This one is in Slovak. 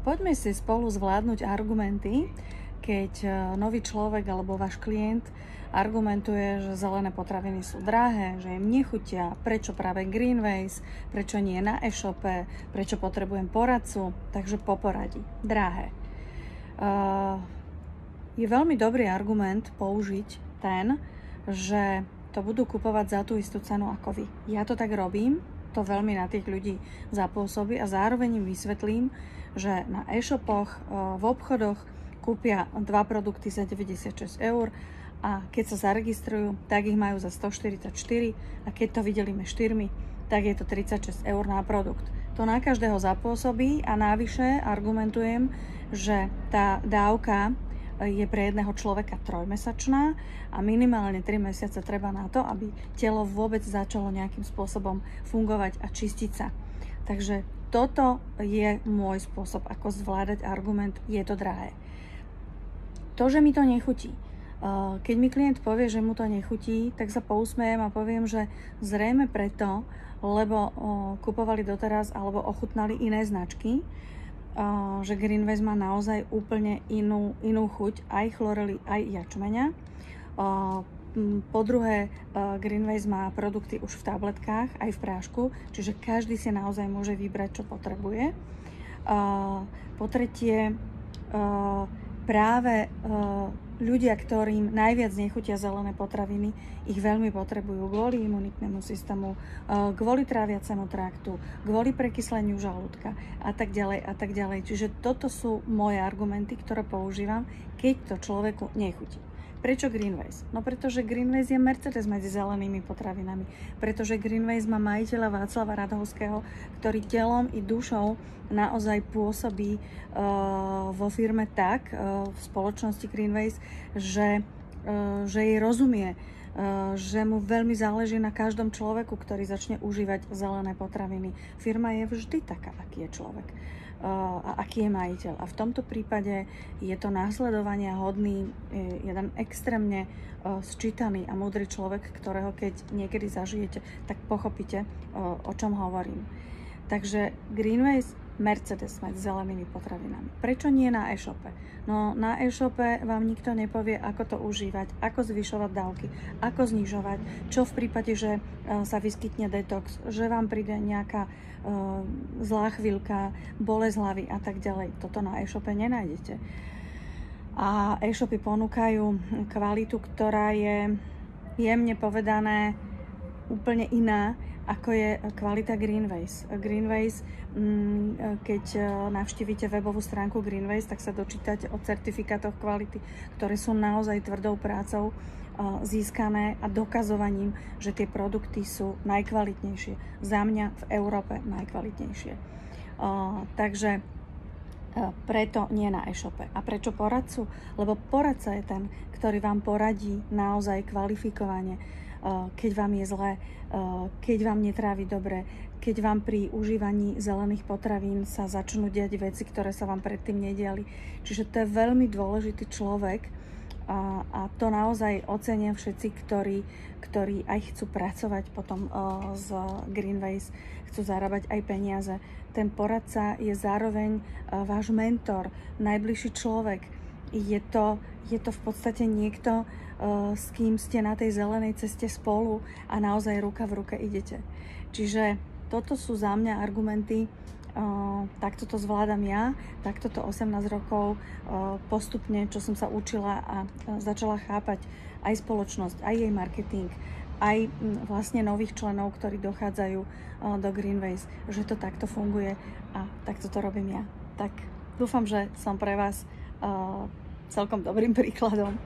Poďme si spolu zvládnuť argumenty, keď nový človek alebo váš klient argumentuje, že zelené potraviny sú drahé, že im nechutia, prečo práve Greenways, prečo nie na e-shope, prečo potrebujem poradcu, takže po poradí. Drahé. Je veľmi dobrý argument použiť ten, že to budú kupovať za tú istú cenu ako vy. Ja to tak robím, to veľmi na tých ľudí zapôsobí a zároveň im vysvetlím, že na e-shopoch, v obchodoch kúpia 2 produkty za 96 eur a keď sa zaregistrujú, tak ich majú za 144 a keď to videlíme 4, tak je to 36 eur na produkt. To na každého zapôsobí a navyše argumentujem, že tá dávka je pre jedného človeka 3-mesačná a minimálne 3 mesiace treba na to, aby telo vôbec začalo nejakým spôsobom fungovať a čistiť sa. Takže toto je môj spôsob, ako zvládať argument, je to drahé. To, že mi to nechutí. Keď mi klient povie, že mu to nechutí, tak sa pousmejem a poviem, že zrejme preto, lebo kupovali doteraz alebo ochutnali iné značky, že Greenways má naozaj úplne inú chuť, aj chlorely, aj jačmeňa. Po druhé, Greenways má produkty už v tabletkách, aj v prášku, čiže každý si naozaj môže vybrať, čo potrebuje. Po tretie, práve ľudia, ktorým najviac nechutia zelené potraviny, ich veľmi potrebujú kvôli imunitnému systému, kvôli tráviacemu traktu, kvôli prekysleniu žalúdka a tak ďalej a tak ďalej. Čiže toto sú moje argumenty, ktoré používam, keď to človeku nechutí. Prečo Greenways? No pretože Greenways je Mercedes medzi zelenými potravinami. Pretože Greenways má majiteľa Václava Radhovského, ktorý telom i dušou naozaj pôsobí vo firme tak, v spoločnosti Greenways, že jej rozumie, že mu veľmi záleží na každom človeku, ktorý začne užívať zelené potraviny. Firma je vždy taká, aký je človek a aký je majiteľ. A v tomto prípade je to následovania hodný jeden extrémne sčítaný a múdry človek, ktorého keď niekedy zažijete, tak pochopíte, o čom hovorím. Takže Greenways, Mercedes medzi zelenými potravinami. Prečo nie na e-shope? No na e-shope vám nikto nepovie, ako to užívať, ako zvyšovať dávky, ako znižovať, čo v prípade, že sa vyskytne detox, že vám príde nejaká zlá chvíľka, bolesť hlavy a tak ďalej. Toto na e-shope nenájdete. A e-shopy ponúkajú kvalitu, ktorá je jemne povedané úplne iná, ako je kvalita Greenways. Greenways, keď navštívite webovú stránku Greenways, tak sa dočítate o certifikátoch kvality, ktoré sú naozaj tvrdou prácou získané a dokazovaním, že tie produkty sú najkvalitnejšie. Za mňa v Európe najkvalitnejšie. Takže preto nie na e-shope. A prečo poradcu? Lebo poradca je ten, ktorý vám poradí naozaj kvalifikovane, keď vám je zle, keď vám netrávi dobre, keď vám pri užívaní zelených potravín sa začnú diať veci, ktoré sa vám predtým nediali. Čiže to je veľmi dôležitý človek a to naozaj ocenia všetci, ktorí aj chcú pracovať potom z Greenways, chcú zarábať aj peniaze. Ten poradca je zároveň váš mentor, najbližší človek. Je to v podstate niekto, s kým ste na tej zelenej ceste spolu a naozaj ruka v ruke idete. Čiže toto sú za mňa argumenty, takto to zvládam ja, takto to 18 rokov postupne, čo som sa učila a začala chápať aj spoločnosť, aj jej marketing, aj vlastne nových členov, ktorí dochádzajú do Greenways, že to takto funguje a takto to robím ja. Tak dúfam, že som pre vás celkom dobrým príkladom.